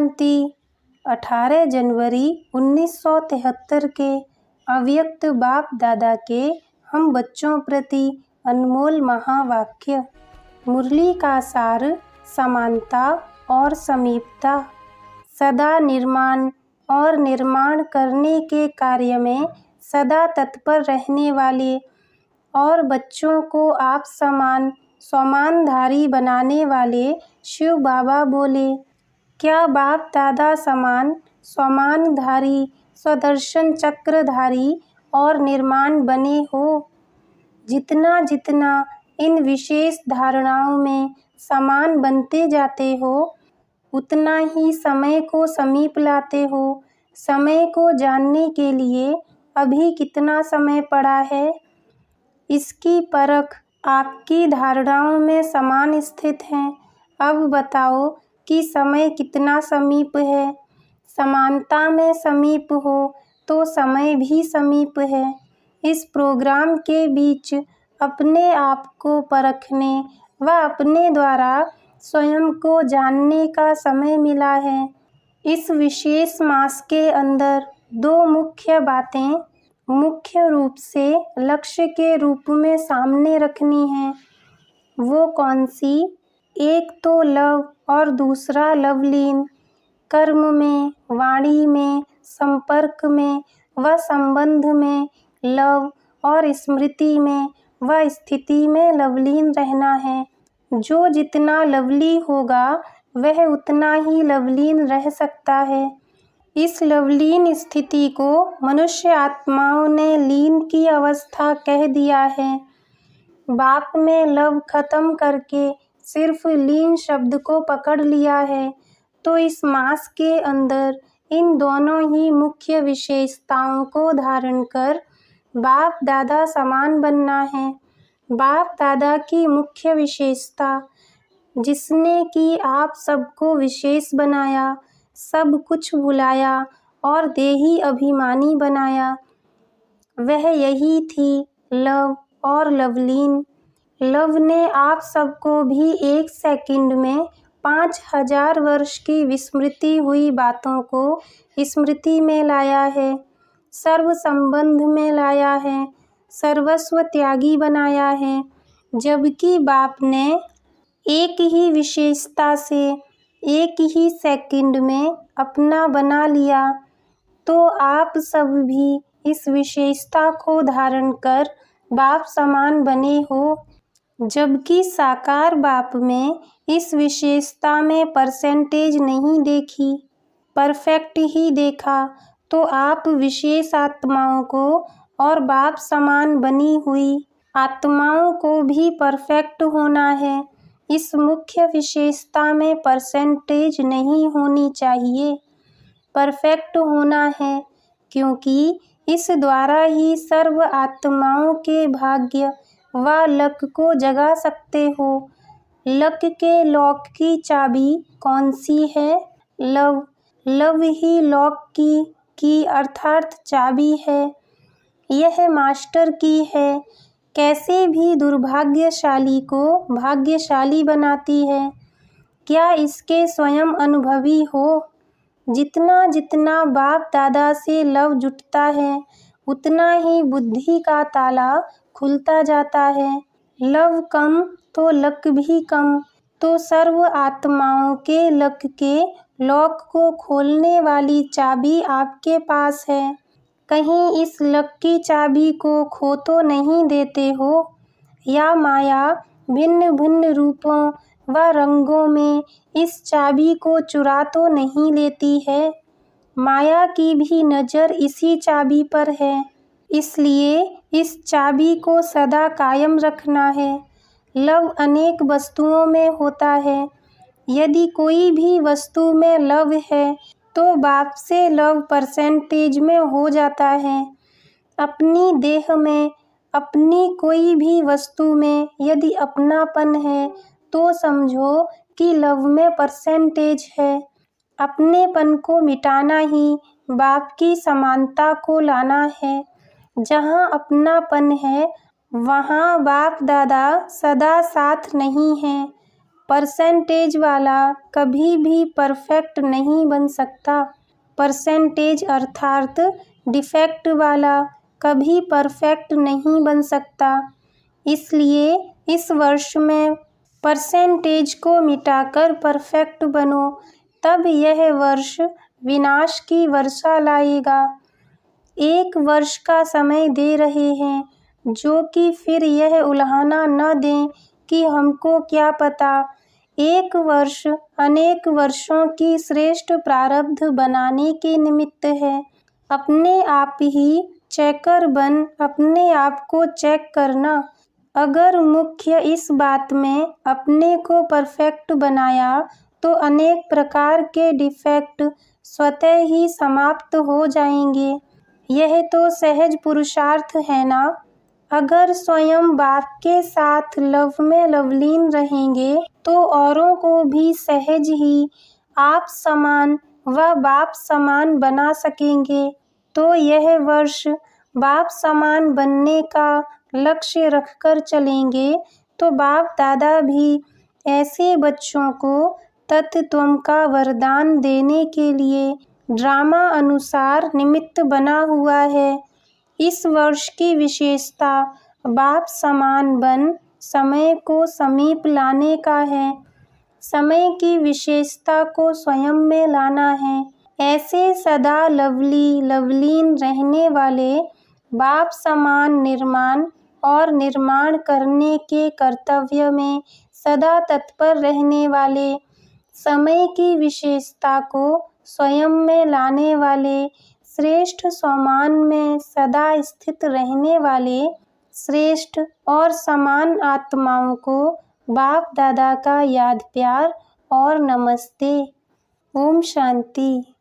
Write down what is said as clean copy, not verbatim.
जयंती 18 जनवरी 1973 के अव्यक्त बाप दादा के हम बच्चों प्रति अनमोल महावाक्य। मुरली का सार समानता और समीपता। सदा निर्माण और निर्माण करने के कार्य में सदा तत्पर रहने वाले और बच्चों को आप समान समानधारी बनाने वाले शिव बाबा बोले, क्या बाप दादा समान समानधारी स्वदर्शन चक्रधारी और निर्माण बने हो? जितना जितना इन विशेष धारणाओं में समान बनते जाते हो, उतना ही समय को समीप लाते हो। समय को जानने के लिए अभी कितना समय पड़ा है, इसकी परख आपकी धारणाओं में समान स्थित है। अब बताओ कि समय कितना समीप है। समानता में समीप हो तो समय भी समीप है। इस प्रोग्राम के बीच अपने आप को परखने व अपने द्वारा स्वयं को जानने का समय मिला है। इस विशेष मास के अंदर दो मुख्य बातें मुख्य रूप से लक्ष्य के रूप में सामने रखनी है। वो कौन सी? एक तो लव और दूसरा लवलीन। कर्म में, वाणी में, संपर्क में व संबंध में लव और स्मृति में व स्थिति में लवलीन रहना है। जो जितना लवली होगा वह उतना ही लवलीन रह सकता है। इस लवलीन स्थिति को मनुष्य आत्माओं ने लीन की अवस्था कह दिया है। बाप में लव खत्म करके सिर्फ लीन शब्द को पकड़ लिया है। तो इस मास के अंदर इन दोनों ही मुख्य विशेषताओं को धारण कर बाप दादा समान बनना है। बाप दादा की मुख्य विशेषता, जिसने कि आप सबको विशेष बनाया, सब कुछ भुलाया और देही अभिमानी बनाया, वह यही थी लव और लवलीन। लव ने आप सबको भी एक सेकंड में 5000 वर्ष की विस्मृति हुई बातों को स्मृति में लाया है, सर्व संबंध में लाया है, सर्वस्व त्यागी बनाया है। जबकि बाप ने एक ही विशेषता से एक ही सेकंड में अपना बना लिया, तो आप सब भी इस विशेषता को धारण कर बाप समान बने हो। जबकि साकार बाप में इस विशेषता में परसेंटेज नहीं देखी, परफेक्ट ही देखा, तो आप विशेष आत्माओं को और बाप समान बनी हुई आत्माओं को भी परफेक्ट होना है। इस मुख्य विशेषता में परसेंटेज नहीं होनी चाहिए, परफेक्ट होना है, क्योंकि इस द्वारा ही सर्व आत्माओं के भाग्य व लक को जगा सकते हो। लक के लॉक की चाबी कौन सी है? लव। लव ही लॉक की अर्थात चाबी है। यह मास्टर की है। कैसे भी दुर्भाग्यशाली को भाग्यशाली बनाती है। क्या इसके स्वयं अनुभवी हो? जितना जितना बाप दादा से लव जुटता है, उतना ही बुद्धि का ताला खुलता जाता है। लव कम तो लक भी कम। तो सर्व आत्माओं के लक के लॉक को खोलने वाली चाबी आपके पास है। कहीं इस लक की चाबी को खो तो नहीं देते हो, या माया भिन्न भिन्न रूपों व रंगों में इस चाबी को चुरा तो नहीं लेती है। माया की भी नज़र इसी चाबी पर है, इसलिए इस चाबी को सदा कायम रखना है। लव अनेक वस्तुओं में होता है। यदि कोई भी वस्तु में लव है तो बाप से लव परसेंटेज में हो जाता है। अपनी देह में, अपनी कोई भी वस्तु में यदि अपनापन है तो समझो कि लव में परसेंटेज है। अपनेपन को मिटाना ही बाप की समानता को लाना है। जहाँ अपनापन है वहाँ बाप दादा सदा साथ नहीं हैं। परसेंटेज वाला कभी भी परफेक्ट नहीं बन सकता। परसेंटेज अर्थात डिफेक्ट वाला कभी परफेक्ट नहीं बन सकता। इसलिए इस वर्ष में परसेंटेज को मिटाकर परफेक्ट बनो, तब यह वर्ष विनाश की वर्षा लाएगा। 1 वर्ष का समय दे रहे हैं, जो कि फिर यह उल्हाना न दें कि हमको क्या पता। 1 वर्ष अनेक वर्षों की श्रेष्ठ प्रारब्ध बनाने के निमित्त है। अपने आप ही चेकर बन अपने आप को चेक करना। अगर मुख्य इस बात में अपने को परफेक्ट बनाया तो अनेक प्रकार के डिफेक्ट स्वतः ही समाप्त हो जाएंगे। यह तो सहज पुरुषार्थ है ना। अगर स्वयं बाप के साथ लव में लवलीन रहेंगे तो औरों को भी सहज ही आप समान व बाप समान बना सकेंगे। तो यह वर्ष बाप समान बनने का लक्ष्य रखकर चलेंगे तो बाप दादा भी ऐसे बच्चों को तत्त्व का वरदान देने के लिए ड्रामा अनुसार निमित्त बना हुआ है। इस वर्ष की विशेषता बाप समान बन समय को समीप लाने का है। समय की विशेषता को स्वयं में लाना है। ऐसे सदा लवलीन रहने वाले बाप समान निर्माण और निर्माण करने के कर्तव्य में सदा तत्पर रहने वाले, समय की विशेषता को स्वयं में लाने वाले, श्रेष्ठ स्वमान में सदा स्थित रहने वाले श्रेष्ठ और समान आत्माओं को बाप दादा का याद प्यार और नमस्ते। ओम शांति।